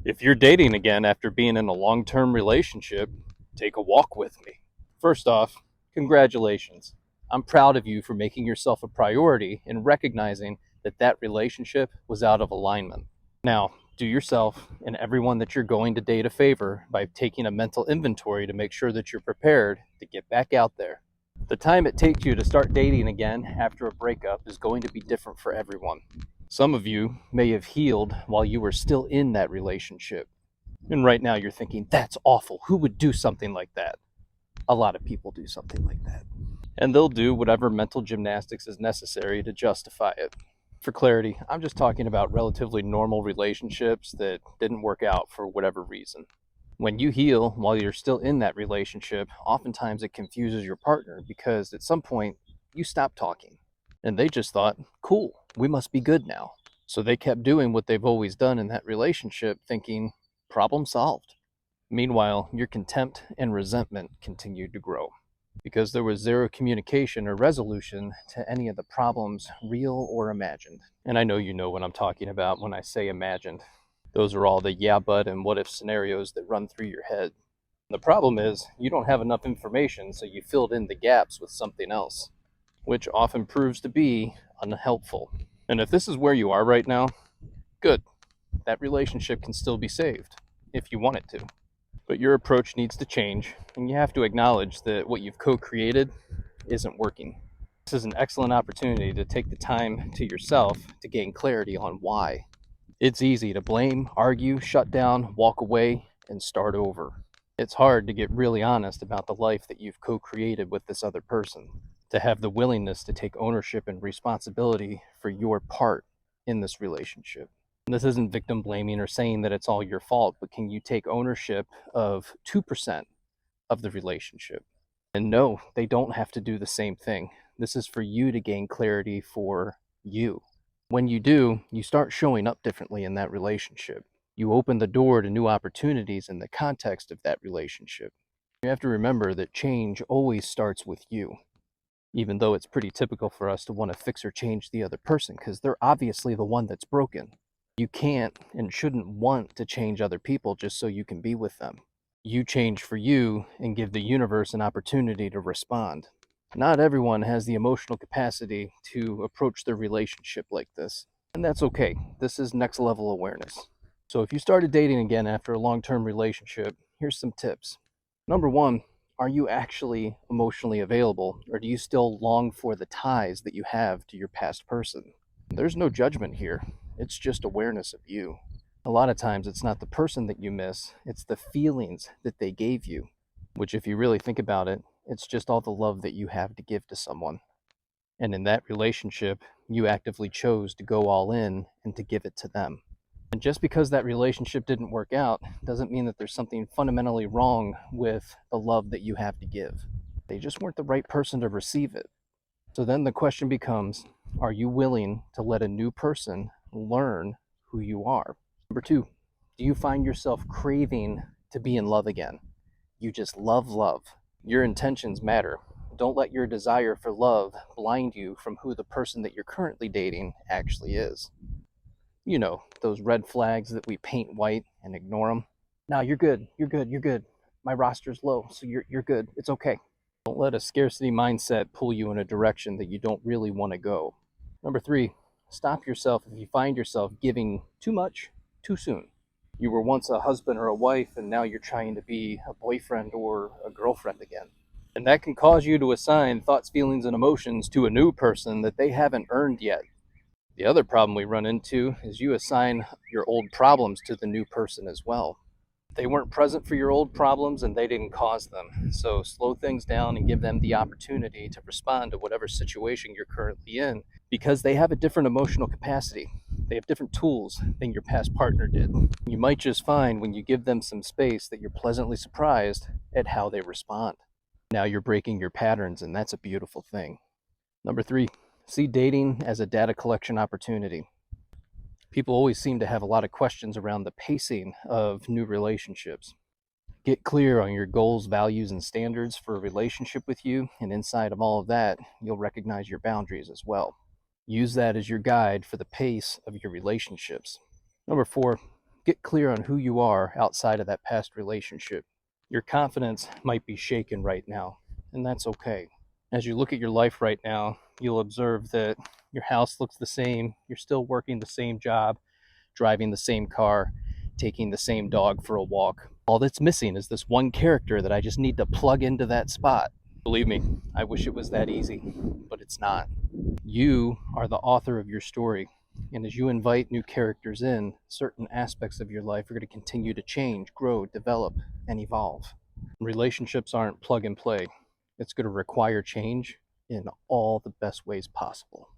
If you're dating again after being in a long term relationship, take a walk with me. First off, congratulations. I'm proud of you for making yourself a priority and recognizing that that relationship was out of alignment. Now, do yourself and everyone that you're going to date a favor by taking a mental inventory to make sure that you're prepared to get back out there. The time it takes you to start dating again after a breakup is going to be different for everyone. Some of you may have healed while you were still in that relationship. And right now you're thinking, that's awful. Who would do something like that? A lot of people do something like that. And they'll do whatever mental gymnastics is necessary to justify it. For clarity, I'm just talking about relatively normal relationships that didn't work out for whatever reason. When you heal while you're still in that relationship, oftentimes it confuses your partner because at some point you stop talking and they just thought, cool, we must be good now. So they kept doing what they've always done in that relationship, thinking, problem solved. Meanwhile, your contempt and resentment continued to grow because there was zero communication or resolution to any of the problems, real or imagined. And I know you know what I'm talking about when I say imagined. Those are all the yeah, but, and what if scenarios that run through your head. The problem is, you don't have enough information, so you filled in the gaps with something else, which often proves to be unhelpful. And if this is where you are right now, good. That relationship can still be saved, if you want it to. But your approach needs to change, and you have to acknowledge that what you've co created isn't working. This is an excellent opportunity to take the time to yourself to gain clarity on why. It's easy to blame, argue, shut down, walk away, and start over. It's hard to get really honest about the life that you've co created with this other person, to have the willingness to take ownership and responsibility for your part in this relationship. And this isn't victim blaming or saying that it's all your fault, but can you take ownership of 2% of the relationship? And no, they don't have to do the same thing. This is for you to gain clarity for you. When you do, you start showing up differently in that relationship. You open the door to new opportunities in the context of that relationship. You have to remember that change always starts with you, even though it's pretty typical for us to want to fix or change the other person because they're obviously the one that's broken. You can't and shouldn't want to change other people just so you can be with them. You change for you and give the universe an opportunity to respond. Not everyone has the emotional capacity to approach their relationship like this, and that's okay. This is next level awareness. So if you started dating again after a long-term relationship, here's some tips. Number one, are you actually emotionally available, or do you still long for the ties that you have to your past person? There's no judgment here. It's just awareness of you. A lot of times it's not the person that you miss, it's the feelings that they gave you, which if you really think about it, it's just all the love that you have to give to someone. And in that relationship, you actively chose to go all in and to give it to them. And just because that relationship didn't work out doesn't mean that there's something fundamentally wrong with the love that you have to give. They just weren't the right person to receive it. So then the question becomes, are you willing to let a new person learn who you are? Number two, do you find yourself craving to be in love again? You just love love. Your intentions matter. Don't let your desire for love blind you from who the person that you're currently dating actually is. You know, those red flags that we paint white and ignore them. No, you're good. You're good. You're good. My roster's low, so you're good. It's okay. Don't let a scarcity mindset pull you in a direction that you don't really want to go. Number three, stop yourself if you find yourself giving too much too soon. You were once a husband or a wife, and now you're trying to be a boyfriend or a girlfriend again. And that can cause you to assign thoughts, feelings, and emotions to a new person that they haven't earned yet. The other problem we run into is you assign your old problems to the new person as well. They weren't present for your old problems and they didn't cause them. So slow things down and give them the opportunity to respond to whatever situation you're currently in because they have a different emotional capacity. They have different tools than your past partner did. You might just find when you give them some space that you're pleasantly surprised at how they respond. Now you're breaking your patterns, and that's a beautiful thing. Number three, see dating as a data collection opportunity. People always seem to have a lot of questions around the pacing of new relationships. Get clear on your goals, values, and standards for a relationship with you, and inside of all of that, you'll recognize your boundaries as well. Use that as your guide for the pace of your relationships. Number four, Get clear on who you are outside of that past relationship. Your confidence might be shaken right now, and that's okay. As you look at your life right now, you'll observe that your house looks the same, you're still working the same job, driving the same car, taking the same dog for a walk. All that's missing is this one character that I just need to plug into that spot. Believe me, I wish it was that easy, but it's not. You are the author of your story. And as you invite new characters in, certain aspects of your life are going to continue to change, grow, develop, and evolve. Relationships aren't plug and play. It's going to require change in all the best ways possible.